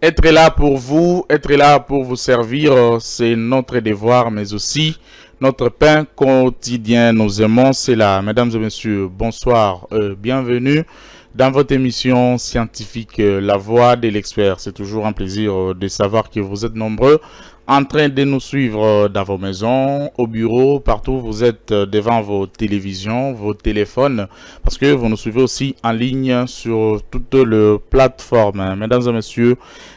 Être là pour vous, être là pour vous servir, c'est notre devoir, mais aussi notre pain quotidien. Nous aimons cela. Mesdames et messieurs, bonsoir, bienvenue dans votre émission scientifique La Voix de l'expert. C'est toujours un plaisir de savoir que vous êtes nombreux en train de nous suivre dans vos maisons, au bureau, partout. Vous êtes devant vos télévisions, vos téléphones, parce que vous nous suivez aussi en ligne sur toutes les plateformes. Mesdames et messieurs,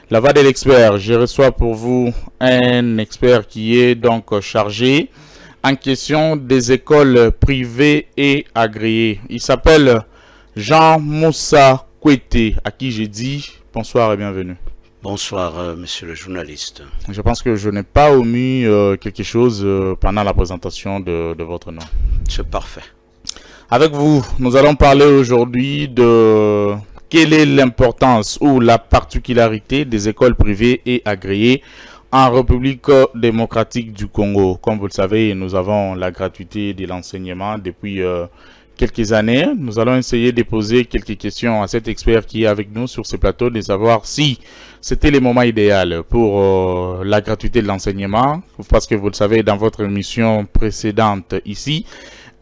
La Voix de l'expert, je reçois pour vous un expert qui est donc chargé en question des écoles privées et agréées. Il s'appelle Jean-Moussa Kouété, à qui j'ai dit bonsoir et bienvenue. Bonsoir, monsieur le journaliste. Je pense que je n'ai pas omis quelque chose pendant la présentation de votre nom. C'est parfait. Avec vous, nous allons parler aujourd'hui de quelle est l'importance ou la particularité des écoles privées et agréées en République démocratique du Congo. Comme vous le savez, nous avons la gratuité de l'enseignement depuis quelques années. Nous allons essayer de poser quelques questions à cet expert qui est avec nous sur ce plateau, de savoir si c'était le moment idéal pour la gratuité de l'enseignement, parce que vous le savez, dans votre émission précédente ici,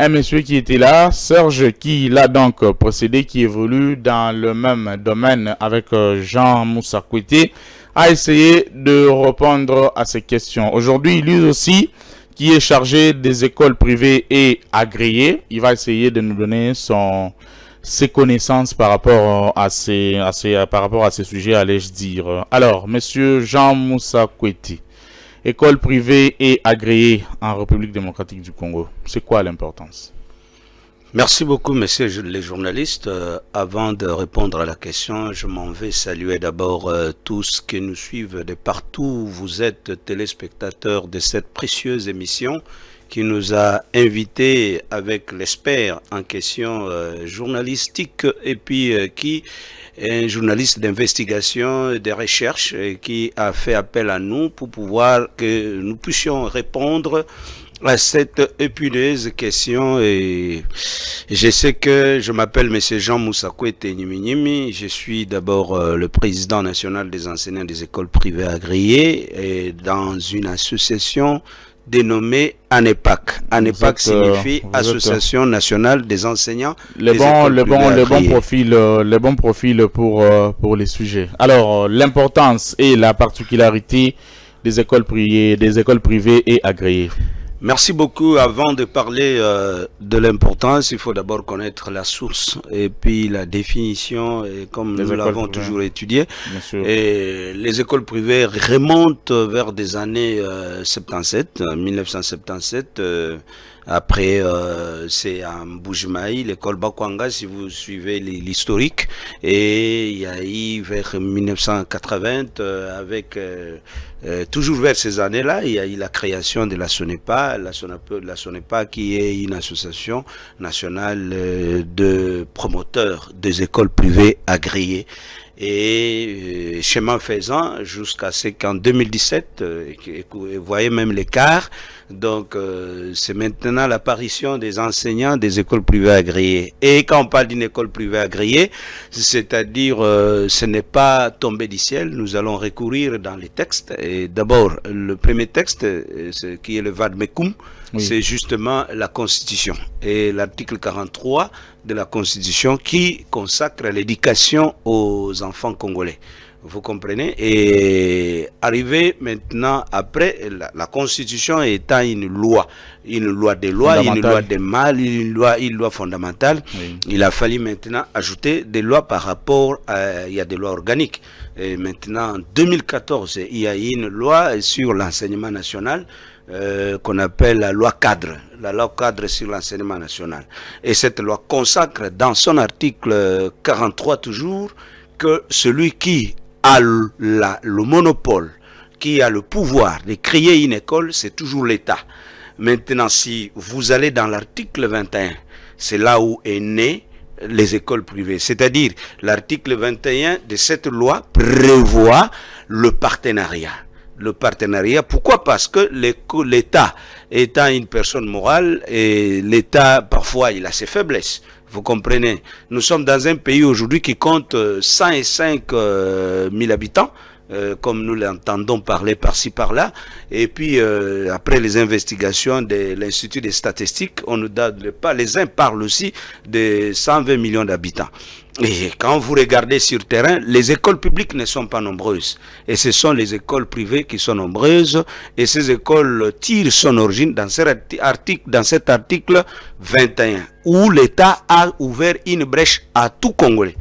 un monsieur qui était là, Serge, qui l'a donc procédé, qui évolue dans le même domaine avec Jean-Moussa Kouété, a essayé de répondre à ces questions. Aujourd'hui, lui aussi, qui est chargé des écoles privées et agréées, il va essayer de nous donner ses connaissances par rapport à ces sujets, allais-je dire. Alors, monsieur Jean-Moussa Kouété, école privée et agréée en République démocratique du Congo, c'est quoi l'importance? Merci beaucoup, messieurs les journalistes. Avant de répondre à la question, je m'en vais saluer d'abord tous qui nous suivent de partout où vous êtes téléspectateurs de cette précieuse émission qui nous a invités avec l'expert en question journalistique et puis qui est un journaliste d'investigation et de recherche qui a fait appel à nous pour pouvoir que nous puissions répondre à cette épineuse question. Et je sais que je m'appelle monsieur Jean-Moussa Kouété Nyimi. Je suis d'abord le président national des enseignants des écoles privées agréées et dans une association dénommée ANEPAC. ANEPAC signifie Association nationale des enseignants des écoles privées agréées. Les bons profils pour les sujets. Alors, l'importance et la particularité des écoles privées et agréées. Merci beaucoup. Avant de parler de l'importance, il faut d'abord connaître la source et puis la définition, et comme nous l'avons toujours étudié. Et les écoles privées remontent vers des années 1977. Après, c'est à Mbujimaï, l'école Bakwanga, si vous suivez l'historique. Et il y a eu vers 1980, toujours vers ces années-là, il y a eu la création de la SONEPA, la SONEPA qui est une association nationale de promoteurs des écoles privées agréées. Et chemin faisant, jusqu'à ce qu'en 2017, vous voyez même l'écart, donc c'est maintenant l'apparition des enseignants des écoles privées agréées. Et quand on parle d'une école privée agréée, c'est-à-dire ce n'est pas tombé du ciel, nous allons recourir dans les textes. Et d'abord, le premier texte, qui est le Vadmekum, oui, c'est justement la Constitution. Et l'article 43 de la Constitution qui consacre l'éducation aux enfants congolais. Vous comprenez? Et arrivé maintenant après, la Constitution étant une loi des lois, une loi des mâles, une loi fondamentale, oui, il a fallu maintenant ajouter des lois par rapport à, il y a des lois organiques. Et maintenant, en 2014, il y a une loi sur l'enseignement national, qu'on appelle la loi cadre sur l'enseignement national. Et cette loi consacre dans son article 43 toujours que celui qui a le monopole, qui a le pouvoir de créer une école, c'est toujours l'État. Maintenant, si vous allez dans l'article 21, c'est là où est né les écoles privées. C'est-à-dire, l'article 21 de cette loi prévoit le partenariat. Le partenariat, pourquoi? Parce que l'État étant une personne morale, et l'État parfois il a ses faiblesses, vous comprenez. Nous sommes dans un pays aujourd'hui qui compte 105 000 habitants, comme nous l'entendons parler par-ci par-là. Et puis, après les investigations de l'Institut des statistiques, on nous donne pas. Les uns parlent aussi de 120 millions d'habitants. Et quand vous regardez sur terrain, les écoles publiques ne sont pas nombreuses. Et ce sont les écoles privées qui sont nombreuses. Et ces écoles tirent son origine dans cet article 21, où l'État a ouvert une brèche à tout Congolais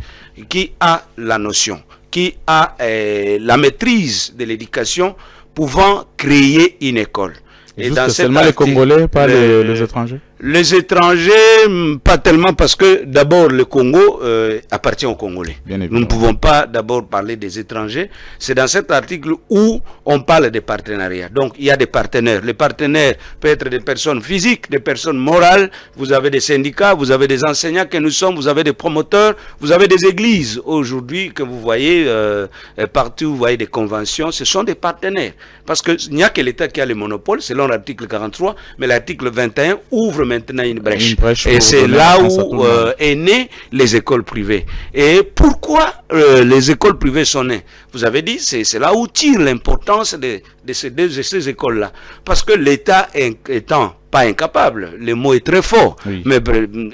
qui a la notion, qui a la maîtrise de l'éducation, pouvant créer une école. Et dans seulement les Congolais, pas les étrangers? Les étrangers, pas tellement, parce que d'abord le Congo appartient aux Congolais. Nous ne pouvons pas d'abord parler des étrangers. C'est dans cet article où on parle des partenariats. Donc il y a des partenaires. Les partenaires peuvent être des personnes physiques, des personnes morales. Vous avez des syndicats, vous avez des enseignants que nous sommes, vous avez des promoteurs, vous avez des églises aujourd'hui que vous voyez partout, vous voyez des conventions. Ce sont des partenaires. Parce qu'il n'y a que l'État qui a le monopole, selon l'article 43, mais l'article 21 ouvre maintenant une brèche et c'est là où est né les écoles privées. Et pourquoi les écoles privées sont nées? Vous avez dit, c'est là où tire l'importance de ces écoles-là. Parce que l'État étant pas incapable, le mot est très fort, mais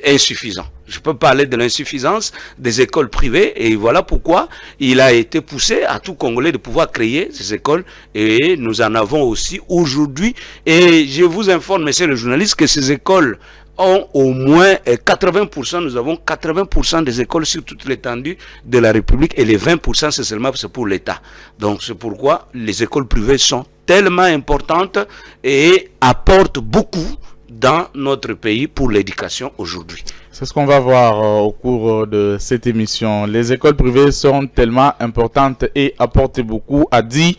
insuffisant. Je peux parler de l'insuffisance des écoles privées et voilà pourquoi il a été poussé à tout Congolais de pouvoir créer ces écoles et nous en avons aussi aujourd'hui. Et je vous informe, monsieur le journaliste, que ces écoles ont au moins 80%, nous avons 80% des écoles sur toute l'étendue de la République et les 20% c'est seulement pour l'État. Donc c'est pourquoi les écoles privées sont tellement importantes et apportent beaucoup dans notre pays pour l'éducation aujourd'hui. C'est ce qu'on va voir au cours de cette émission. Les écoles privées sont tellement importantes et apportent beaucoup, a dit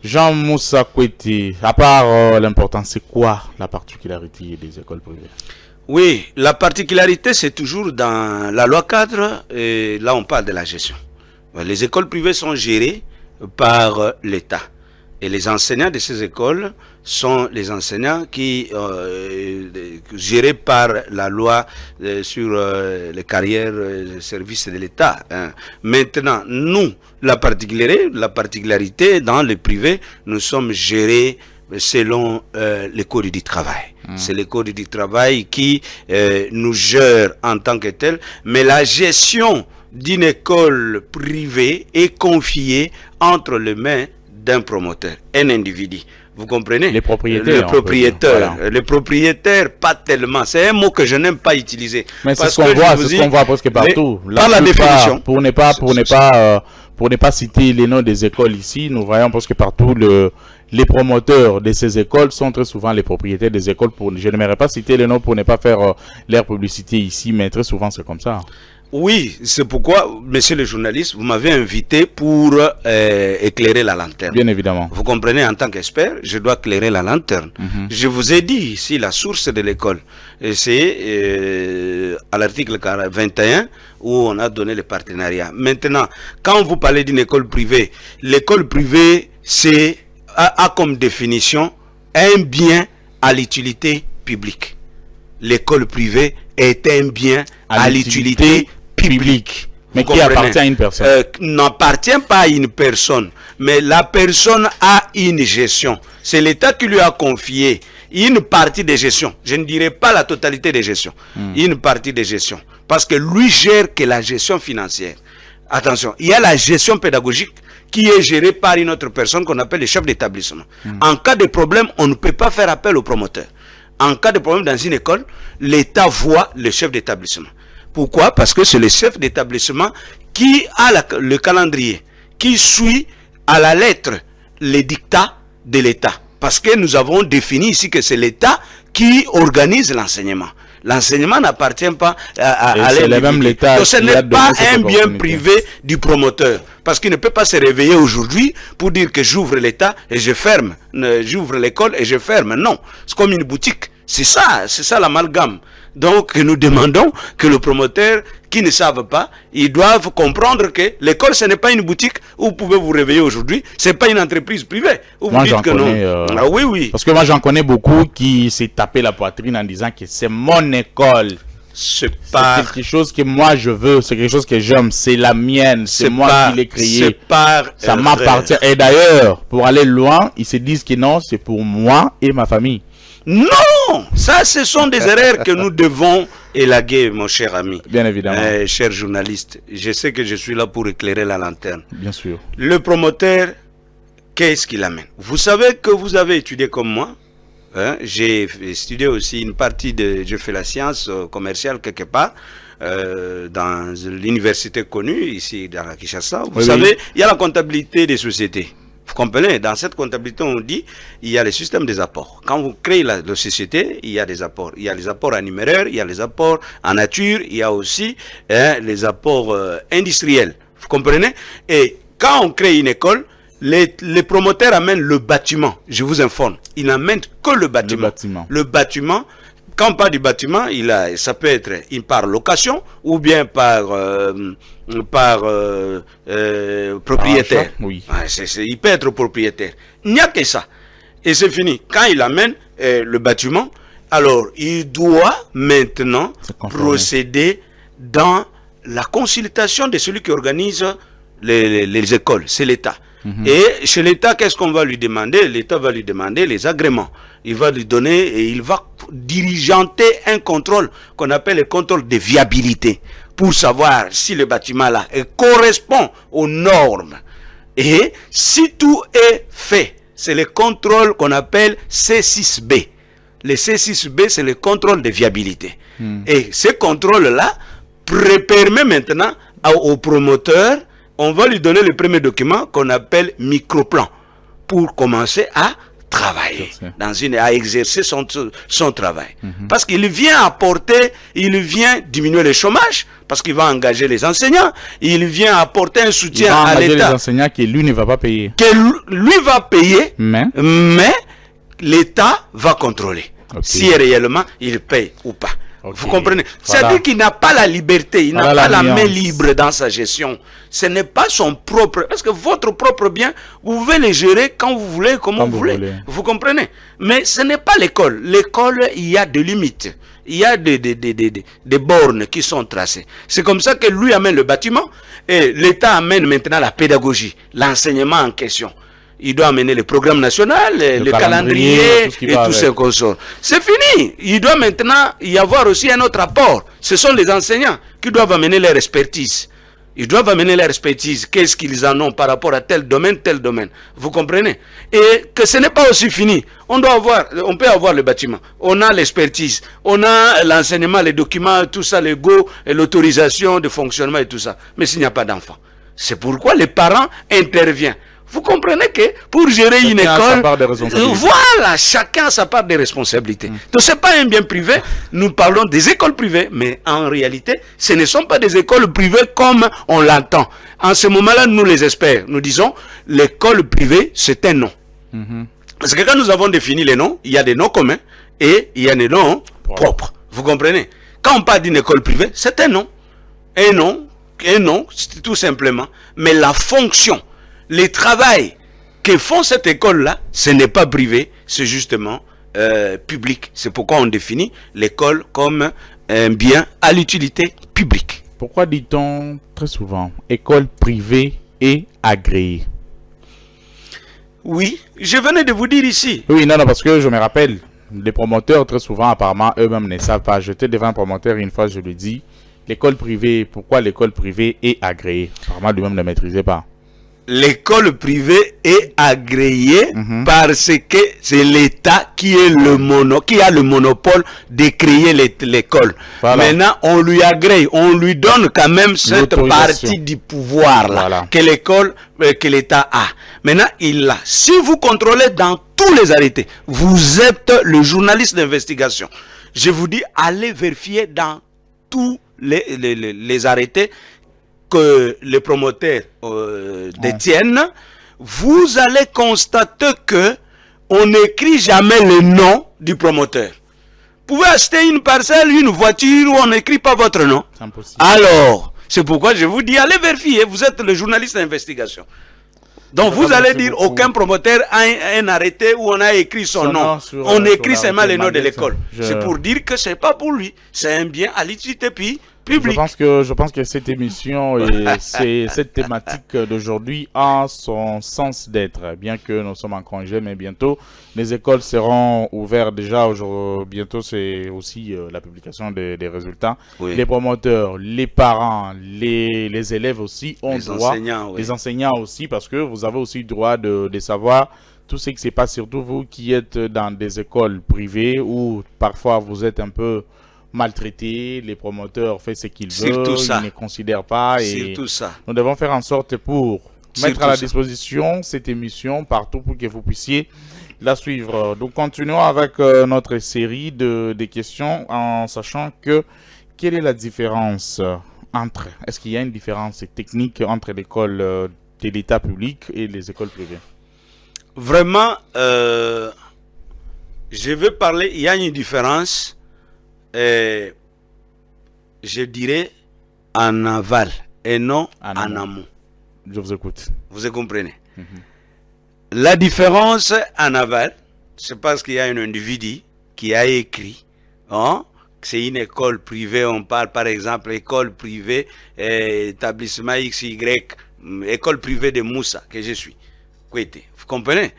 Jean-Moussa Koueti. À part l'importance, c'est quoi la particularité des écoles privées? Oui, la particularité, c'est toujours dans la loi cadre, et là on parle de la gestion. Les écoles privées sont gérées par l'État. Et les enseignants de ces écoles sont les enseignants qui gérés par la loi sur les carrières services de l'État. Maintenant, nous, la particularité dans le privé, nous sommes gérés selon les codes du travail. C'est les codes du travail qui nous gèrent en tant que tel, mais la gestion d'une école privée est confiée entre les mains d'un promoteur, un individu. Vous comprenez? Les propriétaires. Les propriétaires. Voilà. Les propriétaires, pas tellement. C'est un mot que je n'aime pas utiliser. Mais c'est ce qu'on voit presque partout. Par la définition. Pour ne pas citer les noms des écoles ici, nous voyons presque partout les promoteurs de ces écoles sont très souvent les propriétaires des écoles. Je n'aimerais pas citer les noms pour ne pas faire leur publicité ici, mais très souvent c'est comme ça. Oui, c'est pourquoi, monsieur le journaliste, vous m'avez invité pour éclairer la lanterne. Bien évidemment. Vous comprenez, en tant qu'expert, je dois éclairer la lanterne. Je vous ai dit ici la source de l'école. C'est à l'article 21 où on a donné le partenariat. Maintenant, quand vous parlez d'une école privée, l'école privée a comme définition un bien à l'utilité publique. L'école privée est un bien à l'utilité publique. Mais qui appartient à une personne? N'appartient pas à une personne, mais la personne a une gestion. C'est l'État qui lui a confié une partie de gestion. Je ne dirais pas la totalité de gestion. Une partie de gestion. Parce que lui gère que la gestion financière. Attention, il y a la gestion pédagogique qui est gérée par une autre personne qu'on appelle le chef d'établissement. En cas de problème, on ne peut pas faire appel au promoteur. En cas de problème dans une école, l'État voit le chef d'établissement. Pourquoi? Parce que c'est le chef d'établissement qui a le calendrier, qui suit à la lettre les dictats de l'État. Parce que nous avons défini ici que c'est l'État qui organise l'enseignement. L'enseignement n'appartient pas à l'État. Donc ce n'est pas un bien privé du promoteur. Parce qu'il ne peut pas se réveiller aujourd'hui pour dire que j'ouvre l'État et je ferme. J'ouvre l'école et je ferme. Non, c'est comme une boutique. C'est ça l'amalgame. Donc nous demandons que le promoteur qui ne savent pas, ils doivent comprendre que l'école ce n'est pas une boutique où vous pouvez vous réveiller aujourd'hui, c'est pas une entreprise privée. Où moi vous dites que non. Ah, oui. Parce que moi j'en connais beaucoup qui s'est tapé la poitrine en disant que c'est mon école. C'est quelque chose que moi je veux, c'est quelque chose que j'aime, c'est la mienne, c'est moi qui l'ai créé, ça m'appartient. Et d'ailleurs, pour aller loin, ils se disent que non, c'est pour moi et ma famille. Non, ça ce sont des erreurs que nous devons élaguer, mon cher ami. Bien évidemment. Cher journaliste, je sais que je suis là pour éclairer la lanterne. Bien sûr. Le promoteur, qu'est-ce qu'il amène? Vous savez que vous avez étudié comme moi. J'ai étudié aussi une partie de... Je fais la science commerciale quelque part. Dans l'université connue, ici dans la Kinshasa. Vous savez, il y a la comptabilité des sociétés. Vous comprenez? Dans cette comptabilité, on dit il y a le système des apports. Quand vous créez la société, il y a des apports. Il y a les apports en numéraire, il y a les apports en nature, il y a aussi les apports industriels. Vous comprenez? Et quand on crée une école, les promoteurs amènent le bâtiment. Je vous informe. Ils n'amènent que le bâtiment. Le bâtiment. Quand on parle du bâtiment, ça peut être par location ou bien par propriétaire. Oui. Il peut être propriétaire. Il n'y a que ça. Et c'est fini. Quand il amène le bâtiment, alors il doit maintenant procéder dans la consultation de celui qui organise les écoles. C'est l'État. Et chez l'État, qu'est-ce qu'on va lui demander? L'État va lui demander les agréments. Il va lui donner et il va diligenter un contrôle qu'on appelle le contrôle de viabilité pour savoir si le bâtiment là correspond aux normes. Et si tout est fait, c'est le contrôle qu'on appelle C6B. Le C6B, c'est le contrôle de viabilité. Et ce contrôle-là permet maintenant au promoteur, on va lui donner le premier document qu'on appelle microplan pour commencer à travailler, à exercer son travail. Parce qu'il vient apporter, il vient diminuer le chômage, parce qu'il va engager les enseignants, il vient apporter un soutien à l'État. Les enseignants que lui ne va pas payer. Que lui va payer, mais l'État va contrôler si réellement il paye ou pas. Vous comprenez? C'est-à-dire qu'il n'a pas la liberté, il n'a pas la main libre dans sa gestion. Ce n'est pas son propre... Parce que votre propre bien, vous pouvez le gérer quand vous voulez, comme vous voulez. Vous comprenez? Mais ce n'est pas l'école. L'école, il y a des limites. Il y a des bornes qui sont tracées. C'est comme ça que lui amène le bâtiment et l'État amène maintenant la pédagogie, l'enseignement en question. Il doit amener le programme national, le calendrier et tout ce qu'on sort. C'est fini. Il doit maintenant y avoir aussi un autre apport. Ce sont les enseignants qui doivent amener leur expertise. Ils doivent amener leur expertise. Qu'est-ce qu'ils en ont par rapport à tel domaine, tel domaine. Vous comprenez? Et que ce n'est pas aussi fini. On peut avoir le bâtiment. On a l'expertise. On a l'enseignement, les documents, tout ça, les go, l'autorisation de fonctionnement et tout ça. Mais s'il n'y a pas d'enfant. C'est pourquoi les parents interviennent. Vous comprenez que pour gérer une école, voilà, chacun a sa part de responsabilité. Donc ce n'est pas un bien privé, nous parlons des écoles privées, mais en réalité, ce ne sont pas des écoles privées comme on l'entend. En ce moment-là, nous les experts, nous disons, l'école privée, c'est un nom. Parce que quand nous avons défini les noms, il y a des noms communs et il y a des noms propres. Vous comprenez? Quand on parle d'une école privée, c'est un nom. Un nom, c'est tout simplement. Mais la fonction, le travail que font cette école-là, ce n'est pas privé, c'est justement public. C'est pourquoi on définit l'école comme un bien à l'utilité publique. Pourquoi dit-on très souvent école privée et agréée? Oui, je venais de vous dire ici. Oui, non, parce que je me rappelle, les promoteurs très souvent apparemment eux-mêmes ne savent pas. J'étais devant un promoteur une fois, je lui dis, l'école privée, pourquoi l'école privée est agréée? Apparemment lui-même ne maîtrisait pas. L'école privée est agréée parce que c'est l'État qui a le monopole de créer l'école. Voilà. Maintenant, on lui agrée, on lui donne quand même cette partie du pouvoir là, que l'école, que l'État a. Maintenant, il l'a. Si vous contrôlez dans tous les arrêtés, vous êtes le journaliste d'investigation. Je vous dis, allez vérifier dans tous les arrêtés que les promoteurs détiennent, vous allez constater que on n'écrit jamais le nom du promoteur. Vous pouvez acheter une parcelle, une voiture où on n'écrit pas votre nom. Alors, c'est pourquoi je vous dis, allez vérifier, vous êtes le journaliste d'investigation. Donc vous allez dire aucun promoteur a un arrêté où on a écrit son nom. On écrit seulement le nom de l'école. C'est pour dire que c'est pas pour lui. C'est un bien à l'utilité publique. Je pense que cette émission et cette thématique d'aujourd'hui a son sens d'être. Bien que nous sommes en congé, mais bientôt les écoles seront ouvertes déjà. Bientôt c'est aussi la publication des résultats. Oui. Les promoteurs, les parents, les élèves aussi ont droit. Les enseignants aussi, parce que vous avez aussi le droit de savoir tout ce qui se passe, surtout vous qui êtes dans des écoles privées où parfois vous êtes un peu maltraité, les promoteurs font ce qu'ils veulent, ils ne considèrent pas. Et nous devons faire en sorte pour mettre à la disposition cette émission partout pour que vous puissiez la suivre. Donc continuons avec notre série de questions en sachant que quelle est la différence entre, est-ce qu'il y a une différence technique entre l'école de l'État public et les écoles privées? Vraiment, je veux parler, il y a une différence. Je dirais en aval et non en amont. Je vous écoute. Vous comprenez? La différence en aval, c'est parce qu'il y a un individu qui a écrit, hein, c'est une école privée, on parle par exemple école privée, établissement XY, école privée de Moussa, que je suis. Vous comprenez?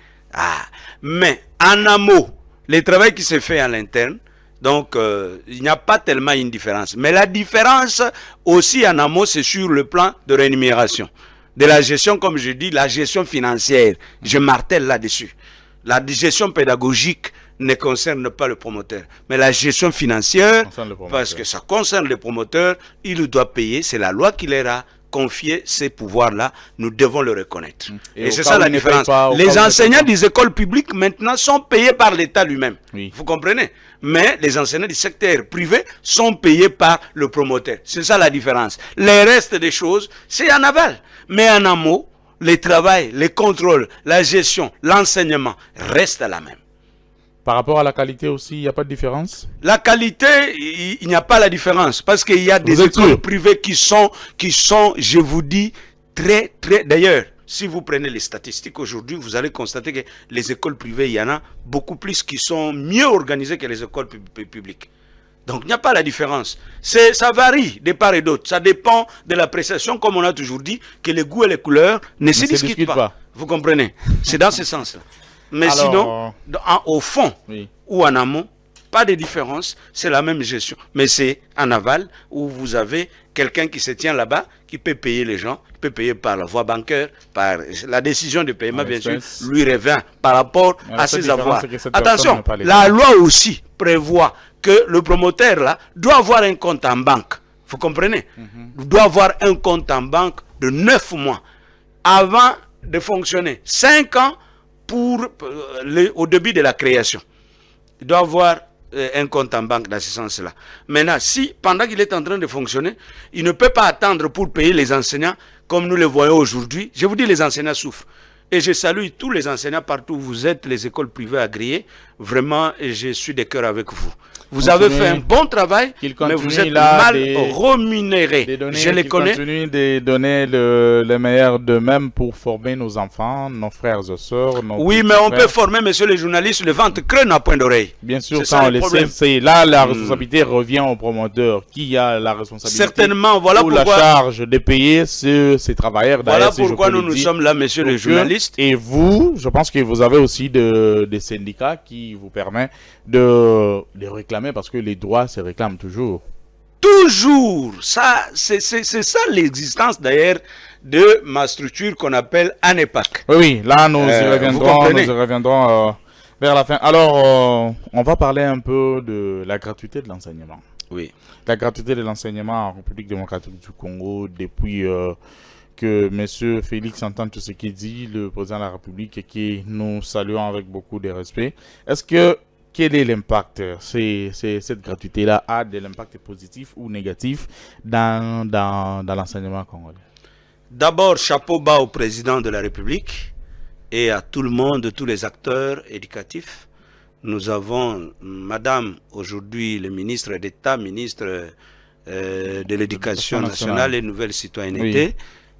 Mais en amont, le travail qui se fait à l'interne, donc, il n'y a pas tellement une différence. Mais la différence aussi en amont, c'est sur le plan de rémunération. De la gestion, comme je dis, la gestion financière. Je martèle là-dessus. La gestion pédagogique ne concerne pas le promoteur. Mais la gestion financière, parce que ça concerne le promoteur, il doit payer. C'est la loi qui leur a confié ces pouvoirs-là. Nous devons le reconnaître. Et c'est ça la différence. Les enseignants des écoles publiques, maintenant, sont payés par l'État lui-même. Oui. Vous comprenez? Mais les enseignants du secteur privé sont payés par le promoteur. C'est ça la différence. Les restes des choses, c'est en aval. Mais en amont, le travail, les contrôles, la gestion, l'enseignement restent la même. Par rapport à la qualité aussi, il n'y a pas de différence? La qualité, il n'y a pas la différence. Parce qu'il y a des écoles privées qui sont, je vous dis, très... D'ailleurs, si vous prenez les statistiques aujourd'hui, vous allez constater que les écoles privées, il y en a beaucoup plus qui sont mieux organisées que les écoles publiques. Donc, il n'y a pas la différence. Ça varie de part et d'autre. Ça dépend de l'appréciation, comme on a toujours dit, que les goûts et les couleurs ne se discutent pas. Vous comprenez? C'est dans ce sens-là. Mais alors, sinon, au fond ou en amont, pas de différence, c'est la même gestion. Mais c'est en aval où vous avez quelqu'un qui se tient là-bas, qui peut payer les gens, qui peut payer par la voie bancaire, par la décision de paiement, bien sûr, lui revient par rapport à ses avoirs. Attention, la loi aussi prévoit que le promoteur là doit avoir un compte en banque. Vous comprenez? Il doit avoir un compte en banque de 9 mois avant de fonctionner. 5 ans au début de la création. Il doit avoir un compte en banque dans ce sens-là. Maintenant, si pendant qu'il est en train de fonctionner, il ne peut pas attendre pour payer les enseignants comme nous le voyons aujourd'hui, je vous dis, les enseignants souffrent. Et je salue tous les enseignants partout où vous êtes, les écoles privées agréées. Vraiment, je suis de cœur avec vous. Vous avez fait un bon travail, mais vous êtes mal rémunérés. Je les connais. Continue de donner le meilleur d'eux-mêmes pour former nos enfants, nos frères et sœurs. Oui, mais on peut former, monsieur les journalistes, le ventre creux n'a point d'oreille. Bien sûr, ça on le sait. Là, la responsabilité revient au promoteur. Qui a la responsabilité? Certainement, voilà pourquoi. La charge de payer ces travailleurs. Voilà pourquoi nous sommes là, monsieur les journalistes. Et vous, je pense que vous avez aussi des syndicats qui vous permettent de réclamer, parce que les droits se réclament toujours. Toujours. Ça, c'est ça l'existence d'ailleurs de ma structure qu'on appelle ANEPAC. Oui, là nous y reviendrons vers la fin. Alors, on va parler un peu de la gratuité de l'enseignement. Oui. La gratuité de l'enseignement en République démocratique du Congo depuis que M. Félix entend tout ce qu'il dit, le président de la République, et que nous saluons avec beaucoup de respect. Quel est l'impact? Cette gratuité-là a de l'impact positif ou négatif dans l'enseignement congolais? D'abord, chapeau bas au président de la République et à tout le monde, tous les acteurs éducatifs. Nous avons, madame, aujourd'hui, le ministre d'État, ministre de l'Éducation nationale et Nouvelle Citoyenneté,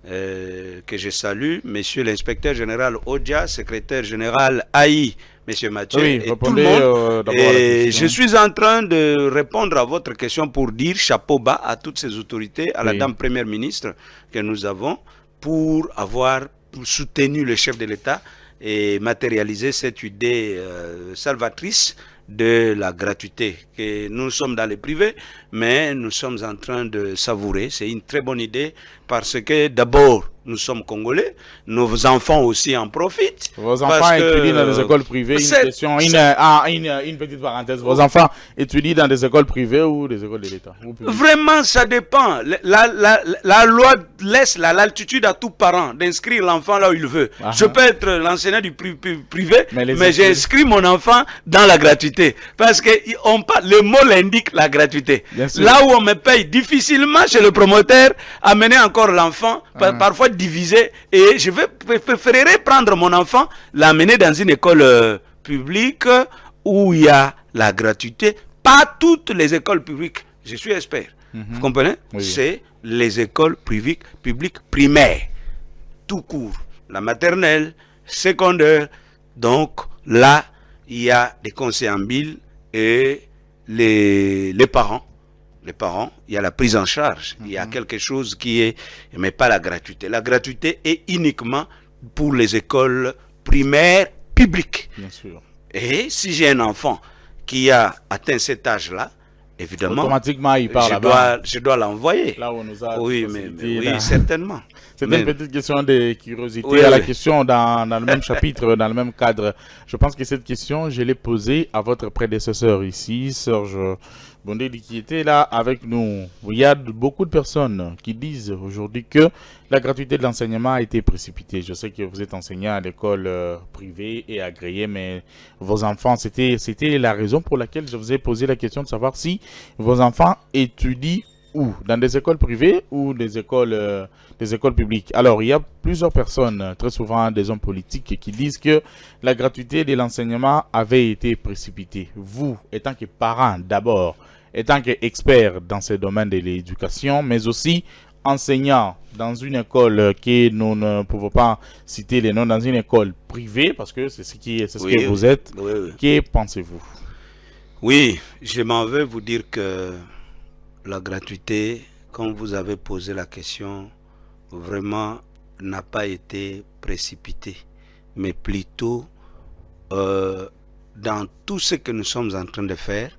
que je salue, monsieur l'inspecteur général Odia, secrétaire général AI, monsieur Mathieu, Oui, et tout le monde. d'abord à la Et question. je suis en train de répondre à votre question pour dire chapeau bas à toutes ces autorités, à la Oui. dame première ministre que nous avons, pour avoir soutenu le chef de l'État et matérialiser cette idée salvatrice de la gratuité. Que nous sommes dans le privé, mais nous sommes en train de savourer. C'est une très bonne idée parce que d'abord, nous sommes Congolais, nos enfants aussi en profitent. Vos enfants étudient dans des écoles privées. Une petite parenthèse. Vos enfants étudient dans des écoles privées ou des écoles de l'État? Vraiment, ça dépend. La loi laisse la latitude à tout parent d'inscrire l'enfant là où il veut. Je peux être l'enseignant du privé, mais j'ai inscrit mon enfant dans la gratuité. Parce que le mot l'indique, la gratuité. Là où on me paye difficilement chez le promoteur, amener encore l'enfant, parfois divisé, et je préférerais prendre mon enfant, l'amener dans une école publique où il y a la gratuité. Pas toutes les écoles publiques, je suis expert. Vous comprenez? Oui. C'est les écoles publiques primaires, tout court. La maternelle, secondaire. Donc là, il y a des conseillers et les parents. Les parents, il y a la prise en charge. Il y a quelque chose qui est, mais pas la gratuité. La gratuité est uniquement pour les écoles primaires publiques. Bien sûr. Et si j'ai un enfant qui a atteint cet âge-là, évidemment, automatiquement, il part là-bas. Je dois l'envoyer. Là où on nous a oui, oui, certainement. C'est une petite question de curiosité. Oui, à la question dans le même chapitre, dans le même cadre. Je pense que cette question, je l'ai posée à votre prédécesseur ici, Serge Bondé, qui était là avec nous. Il y a beaucoup de personnes qui disent aujourd'hui que la gratuité de l'enseignement a été précipitée. Je sais que vous êtes enseignant à l'école privée et agréée, mais vos enfants, c'était la raison pour laquelle je vous ai posé la question de savoir si vos enfants étudient où? Dans des écoles privées ou des écoles publiques? Alors, il y a plusieurs personnes, très souvent des hommes politiques, qui disent que la gratuité de l'enseignement avait été précipitée. Vous, étant que parent d'abord, étant qu'expert dans ce domaine de l'éducation, mais aussi enseignant dans une école que nous ne pouvons pas citer les noms, dans une école privée, parce que c'est ce que vous êtes. Oui. Que pensez-vous? Oui, je m'en veux vous dire que la gratuité, comme vous avez posé la question, vraiment n'a pas été précipitée, mais plutôt dans tout ce que nous sommes en train de faire,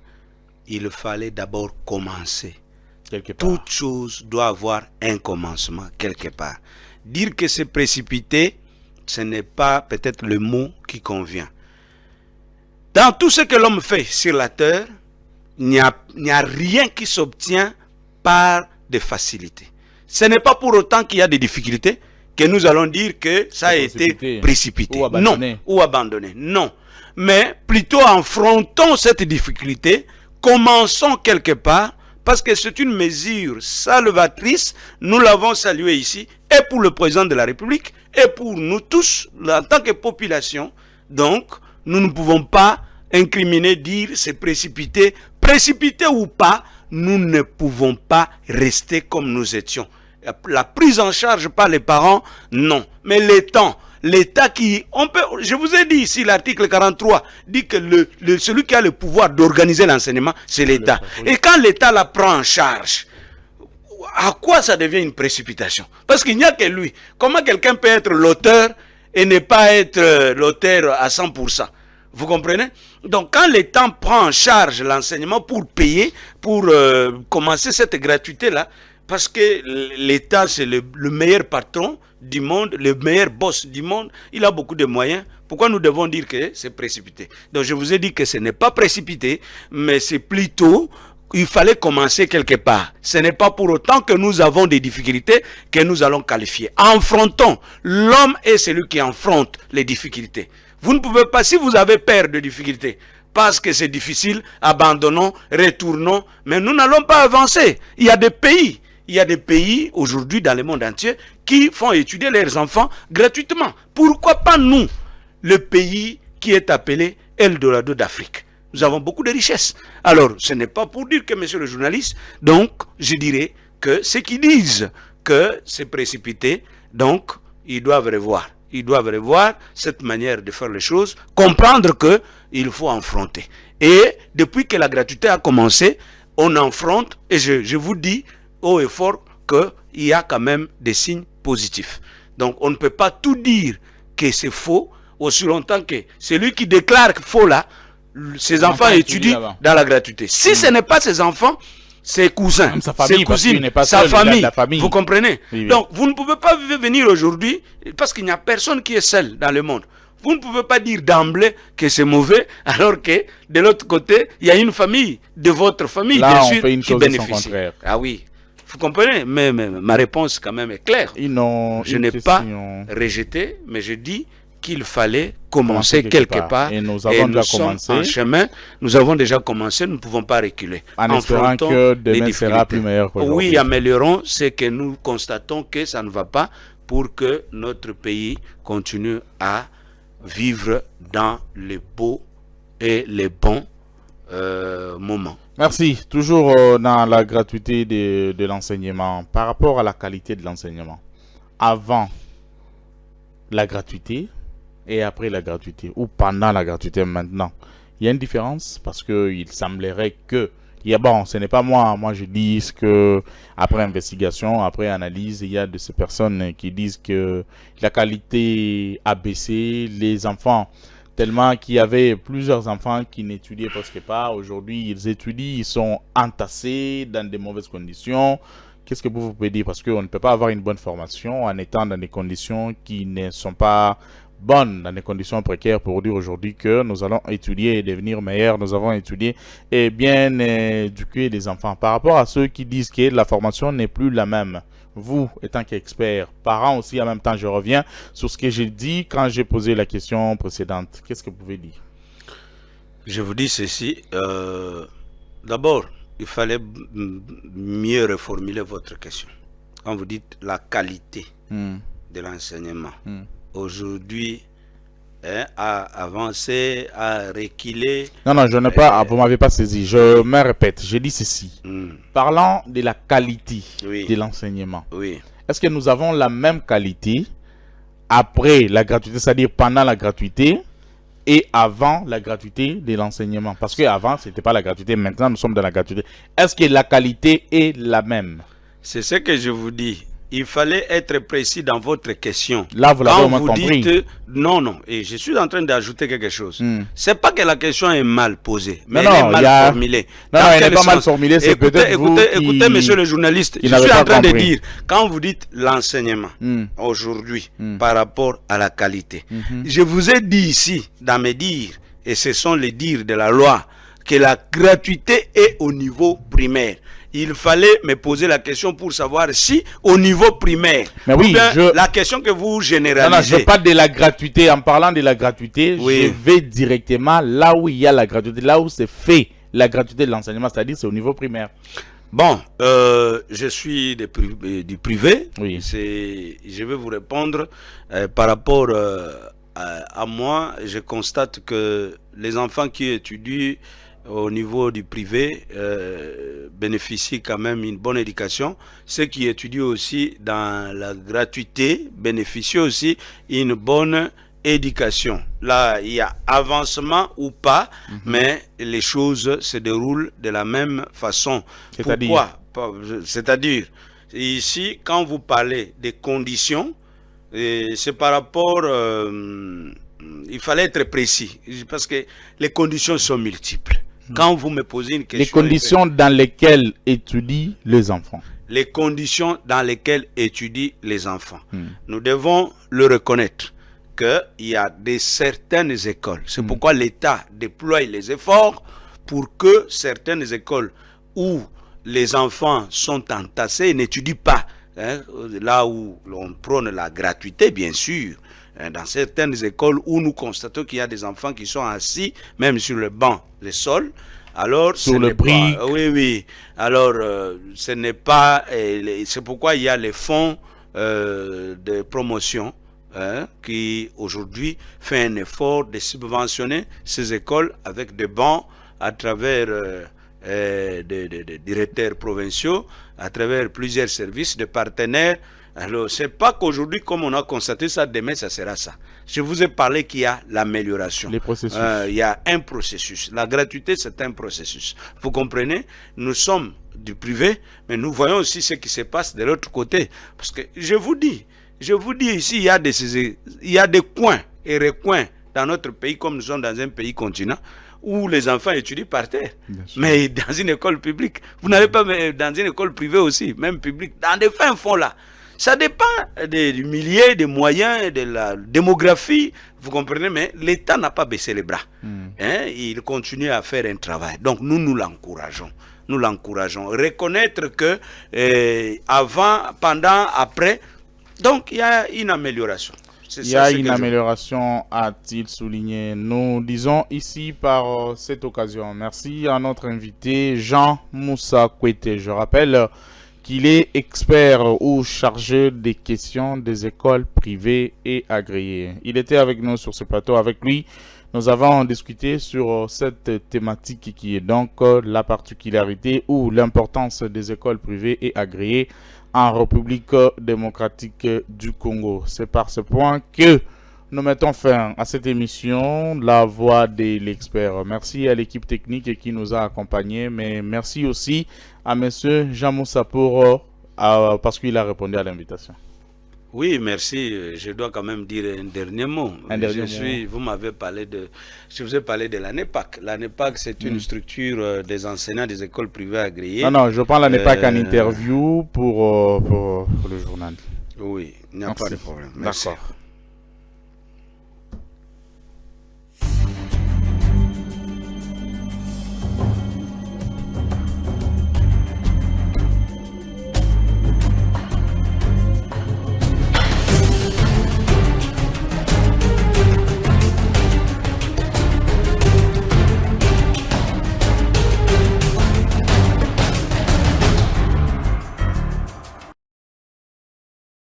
il fallait d'abord commencer. Toute chose doit avoir un commencement quelque part. Dire que c'est précipité, ce n'est pas peut-être le mot qui convient. Dans tout ce que l'homme fait sur la terre, il n'y a rien qui s'obtient par des facilités. Ce n'est pas pour autant qu'il y a des difficultés que nous allons dire que ça a été précipité. Ou abandonné. Non. Mais plutôt affrontons cette difficulté, commençons quelque part, parce que c'est une mesure salvatrice, nous l'avons saluée ici, et pour le président de la République, et pour nous tous, en tant que population. Donc, nous ne pouvons pas incriminer, dire c'est précipité. Précipité ou pas, nous ne pouvons pas rester comme nous étions. La prise en charge par les parents, non. Mais l'État qui... je vous ai dit ici, l'article 43 dit que celui qui a le pouvoir d'organiser l'enseignement, c'est l'État. Et quand l'État la prend en charge, à quoi ça devient une précipitation? Parce qu'il n'y a que lui. Comment quelqu'un peut être l'auteur et ne pas être l'auteur à 100%? Vous comprenez? Donc, quand l'État prend en charge l'enseignement pour payer, pour commencer cette gratuité-là, parce que l'État, c'est le meilleur patron du monde, le meilleur boss du monde, il a beaucoup de moyens. Pourquoi nous devons dire que c'est précipité? Donc, je vous ai dit que ce n'est pas précipité, mais c'est plutôt... il fallait commencer quelque part. Ce n'est pas pour autant que nous avons des difficultés que nous allons qualifier. Affrontons. L'homme est celui qui affronte les difficultés. Vous ne pouvez pas, si vous avez peur de difficultés, parce que c'est difficile, abandonnons, retournons, mais nous n'allons pas avancer. Il y a des pays aujourd'hui dans le monde entier qui font étudier leurs enfants gratuitement. Pourquoi pas nous, le pays qui est appelé Eldorado d'Afrique? Nous avons beaucoup de richesses. Alors, ce n'est pas pour dire que, monsieur le journaliste, donc, je dirais que ceux qui disent que c'est précipité, Donc, ils doivent revoir. Ils doivent revoir cette manière de faire les choses, comprendre que il faut affronter. Et depuis que la gratuité a commencé, on affronte, et je vous dis haut et fort qu'il y a quand même des signes positifs. Donc, on ne peut pas tout dire que c'est faux, aussi longtemps que celui qui déclare faux là, ses enfants étudient dans la gratuité. Si ce n'est pas ses enfants, ses cousins, ses cousines, sa famille, vous comprenez? Oui. Donc, vous ne pouvez pas venir aujourd'hui, parce qu'il n'y a personne qui est seul dans le monde. Vous ne pouvez pas dire d'emblée que c'est mauvais, alors que de l'autre côté, il y a une famille, de votre famille, là, bien on sûr, fait une qui chose bénéficie. Ah oui, vous comprenez? Mais ma réponse quand même est claire. Je n'ai pas rejeté, mais je dis qu'il fallait commencer quelque part. Et nous avons déjà commencé. En chemin, nous avons déjà commencé, nous ne pouvons pas reculer. En espérant que demain sera plus meilleur qu'aujourd'hui. Oui, améliorons ce que nous constatons que ça ne va pas pour que notre pays continue à vivre dans les beaux et les bons moments. Merci. Toujours dans la gratuité de l'enseignement, par rapport à la qualité de l'enseignement, avant la gratuité et après la gratuité, ou pendant la gratuité maintenant, il y a une différence, parce qu'il semblerait que, bon, ce n'est pas moi je dis que après investigation, après analyse, il y a de ces personnes qui disent que la qualité a baissé, les enfants, tellement qu'il y avait plusieurs enfants qui n'étudiaient presque pas, aujourd'hui ils étudient, ils sont entassés dans de mauvaises conditions. Qu'est-ce que vous pouvez dire? Parce qu'on ne peut pas avoir une bonne formation en étant dans des conditions qui ne sont pas bonnes, dans des conditions précaires, pour dire aujourd'hui que nous allons étudier et devenir meilleurs, nous avons étudié et bien éduquer les enfants. Par rapport à ceux qui disent que la formation n'est plus la même, vous, étant qu'expert, parents aussi en même temps, je reviens sur ce que j'ai dit quand j'ai posé la question précédente. Qu'est-ce que vous pouvez dire? Je vous dis ceci. D'abord, il fallait mieux reformuler votre question. Quand vous dites la qualité de l'enseignement, aujourd'hui, a avancé, a reculé. Non, je n'ai pas, vous ne m'avez pas saisi. Je me répète, je dis ceci. Parlant de la qualité de l'enseignement. Oui. Est-ce que nous avons la même qualité après la gratuité, c'est-à-dire pendant la gratuité et avant la gratuité de l'enseignement? Parce qu'avant, ce n'était pas la gratuité, maintenant nous sommes dans la gratuité. Est-ce que la qualité est la même? C'est ce que je vous dis. Il fallait être précis dans votre question. Là, vous l'avez au moins compris. Dites, non, et je suis en train d'ajouter quelque chose. C'est pas que la question est mal posée, mais elle est mal formulée. Non, elle n'est pas mal formulée, c'est peut-être vous écoutez, monsieur le journaliste, je suis en train de dire, quand vous dites l'enseignement aujourd'hui par rapport à la qualité, je vous ai dit ici, dans mes dires, et ce sont les dires de la loi, que la gratuité est au niveau primaire. Il fallait me poser la question pour savoir si au niveau primaire, mais oui, la question que vous généralisez. Non, je parle de la gratuité. En parlant de la gratuité, je vais directement là où il y a la gratuité, là où c'est fait la gratuité de l'enseignement, c'est-à-dire c'est au niveau primaire. Bon, je suis du privé. Oui. Je vais vous répondre par rapport à moi. Je constate que les enfants qui étudient au niveau du privé bénéficient quand même une bonne éducation. Ceux qui étudient aussi dans la gratuité bénéficient aussi une bonne éducation. Là, il y a avancement ou pas, mais les choses se déroulent de la même façon. Pourquoi? C'est-à-dire, ici, quand vous parlez des conditions, c'est par rapport... il fallait être précis, parce que les conditions sont multiples. Quand vous me posez une question... Les conditions dans lesquelles étudient les enfants. Les conditions dans lesquelles étudient les enfants. Nous devons le reconnaître qu'il y a certaines écoles. C'est pourquoi l'État déploie les efforts pour que certaines écoles où les enfants sont entassés et n'étudient pas, là où l'on prône la gratuité, bien sûr, dans certaines écoles où nous constatons qu'il y a des enfants qui sont assis, même sur le banc, le sol, alors sur le brick. Oui. Alors, ce n'est pas... c'est pourquoi il y a les fonds de promotion qui, aujourd'hui, fait un effort de subventionner ces écoles avec des bancs à travers des directeurs provinciaux, à travers plusieurs services de partenaires, Alors, c'est pas qu'aujourd'hui, comme on a constaté ça, demain, ça sera ça. Je vous ai parlé qu'il y a l'amélioration. Les processus. Il y a un processus. La gratuité, c'est un processus. Vous comprenez? Nous sommes du privé, mais nous voyons aussi ce qui se passe de l'autre côté. Parce que je vous dis ici, il y a des coins et recoins dans notre pays, comme nous sommes dans un pays continent, où les enfants étudient par terre. Mais dans une école publique. Vous n'allez pas dans une école privée aussi, même publique, dans des fins fonds là. Ça dépend des milliers, des moyens, de la démographie, vous comprenez, mais l'État n'a pas baissé les bras. Hein? Il continue à faire un travail. Donc nous l'encourageons. Nous l'encourageons. Reconnaître que avant, pendant, après, donc il y a une amélioration. Il y a une amélioration, a-t-il souligné. Nous disons ici par cette occasion, merci à notre invité Jean Moussa Kouete. Je rappelle qu'il est expert ou chargé des questions des écoles privées et agréées. Il était avec nous sur ce plateau. Avec lui, nous avons discuté sur cette thématique qui est donc la particularité ou l'importance des écoles privées et agréées en République démocratique du Congo. C'est par ce point que nous mettons fin à cette émission, La Voix de l'expert. Merci à l'équipe technique qui nous a accompagnés, mais merci aussi à M. Jean Moussa parce qu'il a répondu à l'invitation. Oui, merci. Je dois quand même dire un dernier mot. Vous m'avez parlé je vous ai parlé de la NEPAC. La NEPAC, c'est une structure des enseignants des écoles privées agréées. Non, je prends la NEPAC en interview pour le journal. Oui, il n'y a pas de problème. Merci. D'accord.